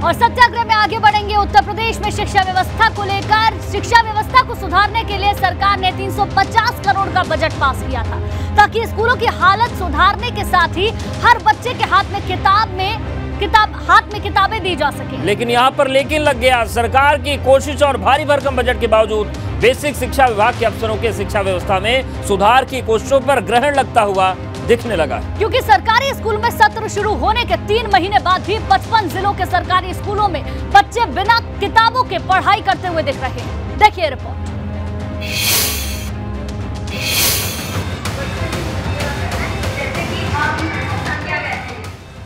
और सत्याग्रह में आगे बढ़ेंगे। उत्तर प्रदेश में शिक्षा व्यवस्था को लेकर, शिक्षा व्यवस्था को सुधारने के लिए सरकार ने 350 करोड़ का बजट पास किया था ताकि स्कूलों की हालत सुधारने के साथ ही हर बच्चे के हाथ में किताबें दी जा सके। लेकिन यहाँ पर लेकिन लग गया। सरकार की कोशिश और भारी भरकम बजट के बावजूद बेसिक शिक्षा विभाग के अफसरों के शिक्षा व्यवस्था में सुधार की कोशिशों पर ग्रहण लगता हुआ दिखने लगा, क्योंकि सरकारी स्कूल में सत्र शुरू होने के 3 महीने बाद भी 55 जिलों के सरकारी स्कूलों में बच्चे बिना किताबों के पढ़ाई करते हुए दिख रहे हैं। देखिए रिपोर्ट।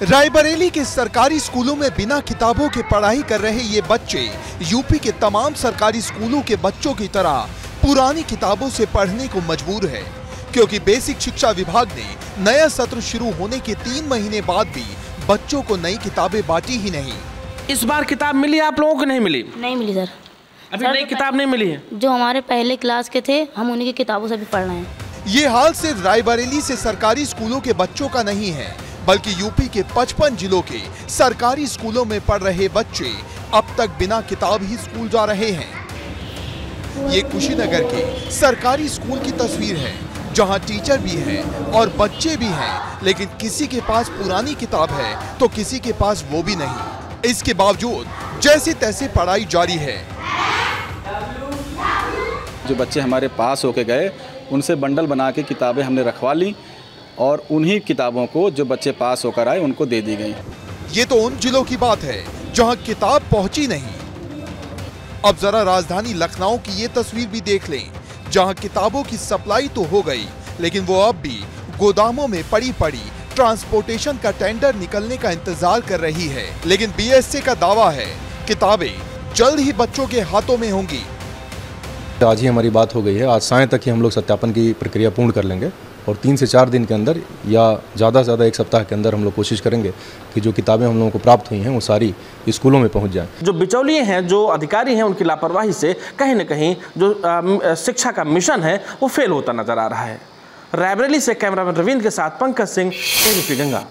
रायबरेली के सरकारी स्कूलों में बिना किताबों के पढ़ाई कर रहे ये बच्चे यूपी के तमाम सरकारी स्कूलों के बच्चों की तरह पुरानी किताबों से पढ़ने को मजबूर है, क्योंकि बेसिक शिक्षा विभाग ने नया सत्र शुरू होने के 3 महीने बाद भी बच्चों को नई किताबें बांटी ही नहीं। इस बार किताब मिली आप लोगों को? नहीं मिली। नहीं मिली सर। अभी नई किताब नहीं मिली है। जो हमारे पहले क्लास के थे हम उन्हीं की किताबों से भी पढ़ रहे हैं। ये हाल सिर्फ रायबरेली से सरकारी स्कूलों के बच्चों का नहीं है, बल्कि यूपी के 55 जिलों के सरकारी स्कूलों में पढ़ रहे बच्चे अब तक बिना किताब ही स्कूल जा रहे हैं। ये कुशीनगर के सरकारी स्कूल की तस्वीर है, जहां टीचर भी हैं और बच्चे भी हैं, लेकिन किसी के पास पुरानी किताब है तो किसी के पास वो भी नहीं। इसके बावजूद जैसे तैसे पढ़ाई जारी है। जो बच्चे हमारे पास होके गए उनसे बंडल बना के किताबें हमने रखवा ली और उन्हीं किताबों को जो बच्चे पास होकर आए उनको दे दी गई। ये तो उन जिलों की बात है जहां किताब पहुंची नहीं। अब जरा राजधानी लखनऊ की ये तस्वीर भी देख लें, जहां किताबों की सप्लाई तो हो गई, लेकिन वो अब भी गोदामों में पड़ी ट्रांसपोर्टेशन का टेंडर निकलने का इंतजार कर रही है। लेकिन बीएसए का दावा है किताबें जल्द ही बच्चों के हाथों में होंगी। आज ही हमारी बात हो गई है, आज सायं तक ही हम लोग सत्यापन की प्रक्रिया पूर्ण कर लेंगे और 3 से 4 दिन के अंदर या ज़्यादा से ज़्यादा 1 सप्ताह के अंदर हम लोग कोशिश करेंगे कि जो किताबें हम लोगों को प्राप्त हुई हैं वो सारी स्कूलों में पहुंच जाएं। जो बिचौलिए हैं, जो अधिकारी हैं, उनकी लापरवाही से कहीं न कहीं जो शिक्षा का मिशन है वो फेल होता नजर आ रहा है। रायबरेली से कैमरामैन रविंद्र के साथ पंकज सिंह, एबीपी गंगा।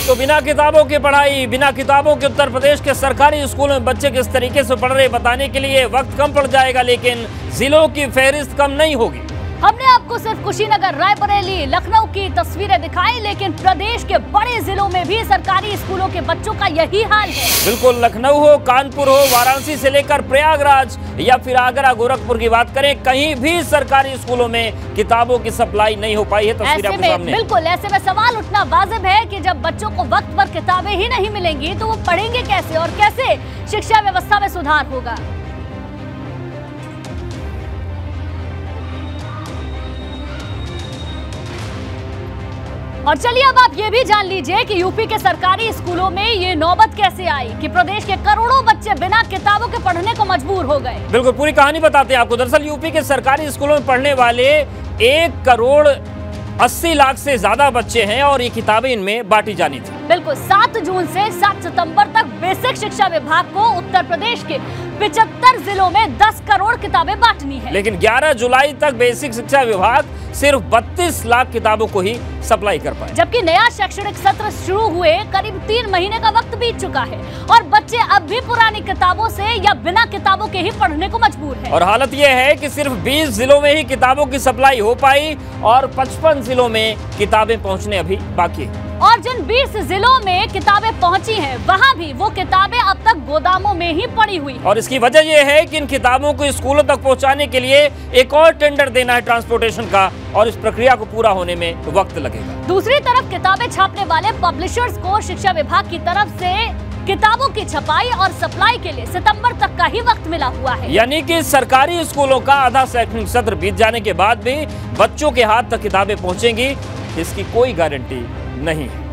तो बिना किताबों की पढ़ाई, बिना किताबों के उत्तर प्रदेश के सरकारी स्कूल में बच्चे किस तरीके से पढ़ रहे बताने के लिए वक्त कम पड़ जाएगा, लेकिन जिलों की फहरिस्त कम नहीं होगी। हमने आपको सिर्फ कुशीनगर, रायबरेली, लखनऊ की तस्वीरें दिखाई, लेकिन प्रदेश के बड़े जिलों में भी सरकारी स्कूलों के बच्चों का यही हाल है। बिल्कुल, लखनऊ हो, कानपुर हो, वाराणसी से लेकर प्रयागराज या फिर आगरा, गोरखपुर की बात करें, कहीं भी सरकारी स्कूलों में किताबों की सप्लाई नहीं हो पाई है। तस्वीर आपके सामने। बिल्कुल, ऐसे में सवाल उठना वाजिब है कि जब बच्चों को वक्त पर किताबें ही नहीं मिलेंगी तो वो पढ़ेंगे कैसे और कैसे शिक्षा व्यवस्था में सुधार होगा। और चलिए अब आप ये भी जान लीजिए कि यूपी के सरकारी स्कूलों में ये नौबत कैसे आई कि प्रदेश के करोड़ों बच्चे बिना किताबों के पढ़ने को मजबूर हो गए। बिल्कुल, पूरी कहानी बताते हैं आपको। दरअसल यूपी के सरकारी स्कूलों में पढ़ने वाले 1 करोड़ 80 लाख से ज्यादा बच्चे हैं और ये किताबें इनमें बांटी जानी थी। बिल्कुल, 7 जून से 7 सितंबर तक बेसिक शिक्षा विभाग को उत्तर प्रदेश के 75 जिलों में 10 करोड़ किताबें बांटनी है। लेकिन 11 जुलाई तक बेसिक शिक्षा विभाग सिर्फ 32 लाख किताबों को ही सप्लाई कर पाए, जबकि नया शैक्षणिक सत्र शुरू हुए करीब 3 महीने का वक्त बीत चुका है और बच्चे अब भी पुरानी किताबों से या बिना किताबों के ही पढ़ने को मजबूर है। और हालत यह है कि सिर्फ 20 जिलों में ही किताबों की सप्लाई हो पाई और 55 जिलों में किताबें पहुंचने अभी बाकी है। और जिन 20 जिलों में किताबें पहुंची हैं, वहां भी वो किताबें अब तक गोदामों में ही पड़ी हुई हैं। और इसकी वजह यह है कि इन किताबों को स्कूलों तक पहुंचाने के लिए एक और टेंडर देना है ट्रांसपोर्टेशन का, और इस प्रक्रिया को पूरा होने में वक्त लगेगा। दूसरी तरफ किताबें छापने वाले पब्लिशर्स को शिक्षा विभाग की तरफ से किताबों की छपाई और सप्लाई के लिए सितंबर तक का ही वक्त मिला हुआ है। यानी कि सरकारी स्कूलों का आधा शैक्षणिक सत्र बीत जाने के बाद भी बच्चों के हाथ तक किताबें पहुंचेंगी, इसकी कोई गारंटी नहीं है।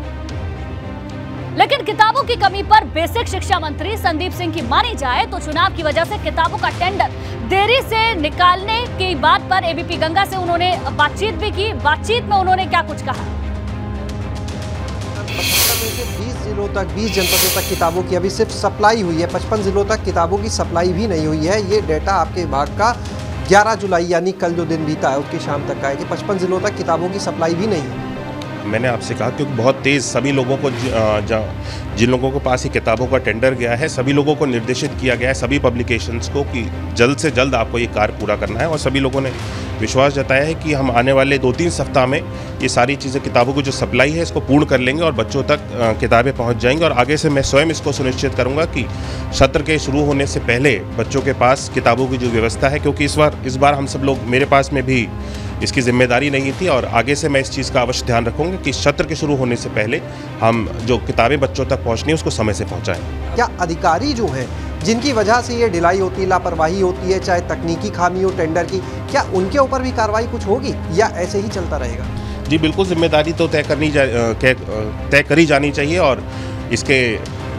लेकिन किताबों की कमी पर बेसिक शिक्षा मंत्री संदीप सिंह की मानी जाए तो चुनाव की वजह से किताबों का टेंडर देरी से निकालने की बात पर एबीपी गंगा से उन्होंने बातचीत भी की। बातचीत में उन्होंने क्या कुछ कहा। 20 जिलों तक, 20 जनपदों तक किताबों की अभी सिर्फ सप्लाई हुई है। 55 जिलों तक किताबों की सप्लाई भी नहीं हुई है। ये डेटा आपके विभाग का 11 जुलाई यानी कल जो दिन बीता है उसकी शाम तक का है कि 55 जिलों तक किताबों की सप्लाई भी नहीं है। मैंने आपसे कहा, क्योंकि बहुत तेज़ सभी लोगों को जिन लोगों के पास ये किताबों का टेंडर गया है, सभी लोगों को निर्देशित किया गया है, सभी पब्लिकेशंस को, कि जल्द से जल्द आपको ये कार्य पूरा करना है। और सभी लोगों ने विश्वास जताया है कि हम आने वाले 2-3 सप्ताह में ये सारी चीज़ें, किताबों की जो सप्लाई है, इसको पूर्ण कर लेंगे और बच्चों तक किताबें पहुँच जाएंगी। और आगे से मैं स्वयं इसको सुनिश्चित करूँगा कि सत्र के शुरू होने से पहले बच्चों के पास किताबों की जो व्यवस्था है, क्योंकि इस बार हम सब लोग, मेरे पास में भी इसकी जिम्मेदारी नहीं थी, और आगे से मैं इस चीज़ का अवश्य ध्यान रखूंगा कि सत्र के शुरू होने से पहले हम जो किताबें बच्चों तक पहुंचनी है उसको समय से पहुंचाएं। क्या अधिकारी जो हैं जिनकी वजह से ये ढिलाई होती है, लापरवाही होती है, चाहे तकनीकी खामी हो टेंडर की, क्या उनके ऊपर भी कार्रवाई कुछ होगी या ऐसे ही चलता रहेगा? जी बिल्कुल, जिम्मेदारी तो तय करी जानी चाहिए, और इसके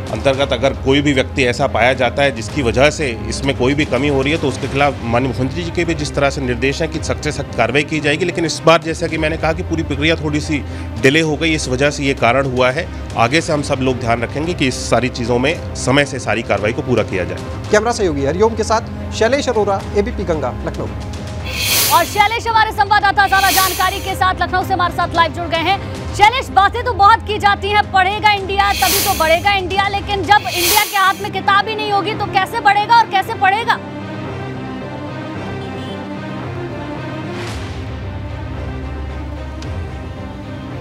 अंतर्गत अगर कोई भी व्यक्ति ऐसा पाया जाता है जिसकी वजह से इसमें कोई भी कमी हो रही है, तो उसके खिलाफ माननीय मुख्यमंत्री जी के भी जिस तरह से निर्देश हैं कि सख्त से सख्त कार्रवाई की जाएगी। लेकिन इस बार जैसा कि मैंने कहा कि पूरी प्रक्रिया थोड़ी सी डिले हो गई, इस वजह से ये कारण हुआ है। आगे से हम सब लोग ध्यान रखेंगे कि इस सारी चीज़ों में समय से सारी कार्रवाई को पूरा किया जाए। कैमरा सहयोगी हरिओम के साथ शैलेश अरोरा, एबीपी गंगा, लखनऊ। और शैलेश हमारे संवाददाता ज्यादा जानकारी के साथ लखनऊ से हमारे साथ लाइव जुड़ गए हैं। शैलेश, बातें तो बहुत की जाती हैं, पढ़ेगा इंडिया तभी तो बढ़ेगा इंडिया, लेकिन जब इंडिया के हाथ में किताब ही नहीं होगी तो कैसे बढ़ेगा और कैसे पढ़ेगा?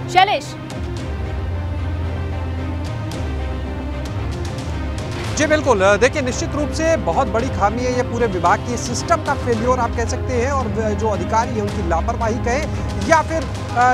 शैलेश। जी बिल्कुल, देखिए निश्चित रूप से बहुत बड़ी खामी है ये पूरे विभाग की, सिस्टम का फेल्योर आप कह सकते हैं, और जो अधिकारी हैं उनकी लापरवाही कहें या फिर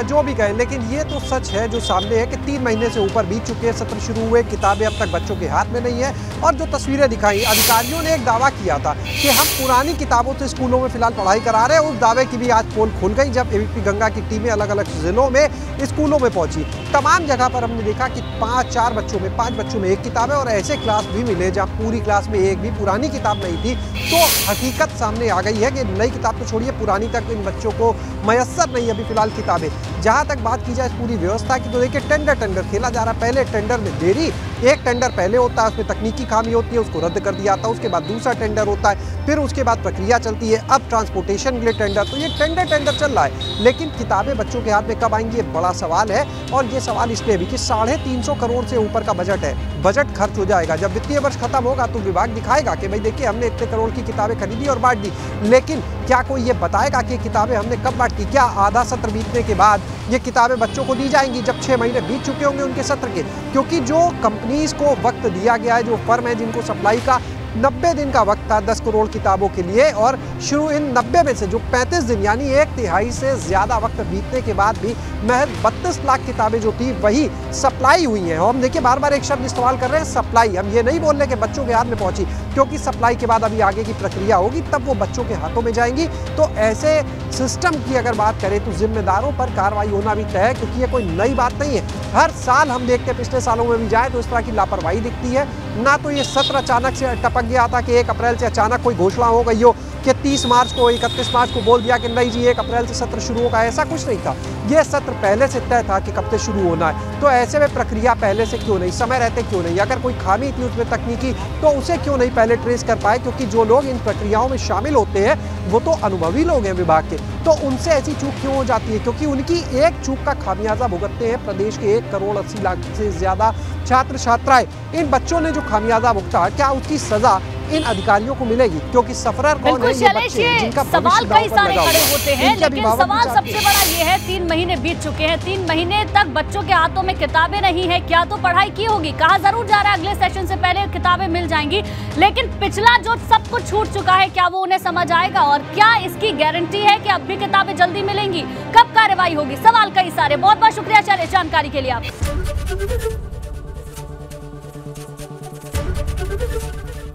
जो भी कहें, लेकिन ये तो सच है जो सामने है कि 3 महीने से ऊपर बीत चुके हैं, सत्र शुरू हुए, किताबें अब तक बच्चों के हाथ में नहीं है। और जो तस्वीरें दिखाई, अधिकारियों ने एक दावा किया था कि हम पुरानी किताबों से स्कूलों में फिलहाल पढ़ाई करा रहे हैं, उस दावे की भी आज पोल खुल गई जब एबीपी गंगा की टीमें अलग अलग जिलों में स्कूलों में पहुंची। तमाम जगह पर हमने देखा कि 5 बच्चों में एक किताब है, और ऐसे क्लास भी मिले जहाँ पूरी क्लास में एक भी पुरानी किताब नहीं थी। तो हकीकत सामने आ गई है कि नई किताब तो छोड़िए, पुरानी तक इन बच्चों को मयस्सर नहीं अभी फिलहाल किताबें। जहाँ तक बात की जाए इस पूरी व्यवस्था की, तो देखिए टेंडर खेला जा रहा है। पहले टेंडर में देरी, एक टेंडर पहले होता है, उसमें तकनीकी खामी होती है, उसको रद्द कर दिया जाता है, उसके बाद दूसरा टेंडर होता है, फिर उसके बाद प्रक्रिया चलती है, अब ट्रांसपोर्टेशन के लिए टेंडर। तो ये टेंडर चल रहा है, लेकिन किताबें बच्चों के हाथ में कब आएंगी ये बड़ा सवाल है। और ये सवाल इसलिए भी कि 350 करोड़ से ऊपर का बजट है, बजट खर्च हो जाएगा। जब वित्तीय वर्ष खत्म होगा तो विभाग दिखाएगा कि भाई देखिए हमने इतने करोड़ की किताबें खरीदी और बांट दी, लेकिन क्या कोई ये बताएगा कि किताबें हमने कब बांटी? क्या आधा सत्र बीतने के बाद ये किताबें बच्चों को दी जाएंगी जब 6 महीने बीत चुके होंगे उनके सत्र के? क्योंकि जो कंपनीज को वक्त दिया गया है, जो फर्म है जिनको सप्लाई का 90 दिन का वक्त था 10 करोड़ किताबों के लिए, और शुरू इन 90 में से जो 35 दिन यानी 1/3 से ज़्यादा वक्त बीतने के बाद भी महज 32 लाख किताबें जो थी वही सप्लाई हुई हैं। और हम देखिए बार बार एक शब्द इस्तेमाल कर रहे हैं, सप्लाई। हम ये नहीं बोल रहे कि बच्चों के हाथ में पहुंची, क्योंकि सप्लाई के बाद अभी आगे की प्रक्रिया होगी, तब वो बच्चों के हाथों में जाएंगी। तो ऐसे सिस्टम की अगर बात करें तो जिम्मेदारों पर कार्रवाई होना भी तय है, क्योंकि ये कोई नई बात नहीं है। हर साल हम देखते हैं, पिछले सालों में भी जाए तो इस तरह की लापरवाही दिखती है। ना तो ये सत्र अचानक से टपक गया था कि 1 अप्रैल से अचानक कोई घोषणा हो गई हो कि 30 मार्च को 31 मार्च को बोल दिया कि नहीं जी 1 अप्रैल से सत्र शुरू होगा, ऐसा कुछ नहीं था। ये सत्र पहले से तय था कि कब से शुरू होना है। तो ऐसे में प्रक्रिया पहले से क्यों नहीं, समय रहते क्यों नहीं? अगर कोई खामी थी उसमें तकनीकी, तो उसे क्यों नहीं पहले ट्रेस कर पाए? क्योंकि जो लोग इन प्रक्रियाओं में शामिल होते हैं वो तो अनुभवी लोग हैं विभाग के, तो उनसे ऐसी चूक क्यों हो जाती है? क्योंकि उनकी एक चूक का खामियाजा भुगतते हैं प्रदेश के 1 करोड़ 80 लाख से ज्यादा छात्र छात्राएं। इन बच्चों ने जो खामियाजा भुगता, क्या उसकी सजा इन अधिकारियों को मिलेगी? क्योंकि सफरर कौन है? ये बच्चे जिनका सवाल कई सारे खड़े होते हैं, लेकिन सवाल सबसे बड़ा ये है 3 महीने बीत चुके हैं, 3 महीने तक बच्चों के हाथों में किताबें नहीं है। क्या तो पढ़ाई की होगी, कहा जरूर जा रहा है अगले सेशन से पहले किताबें मिल जाएंगी, लेकिन पिछला जो सब कुछ छूट चुका है क्या वो उन्हें समझ आएगा? और क्या इसकी गारंटी है कि अब भी किताबें जल्दी मिलेंगी? कब कार्रवाई होगी? सवाल कई सारे। बहुत बहुत शुक्रिया चले जानकारी के लिए आप।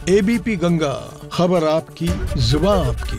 एबीपी गंगा, खबर आपकी, जुबान आपकी।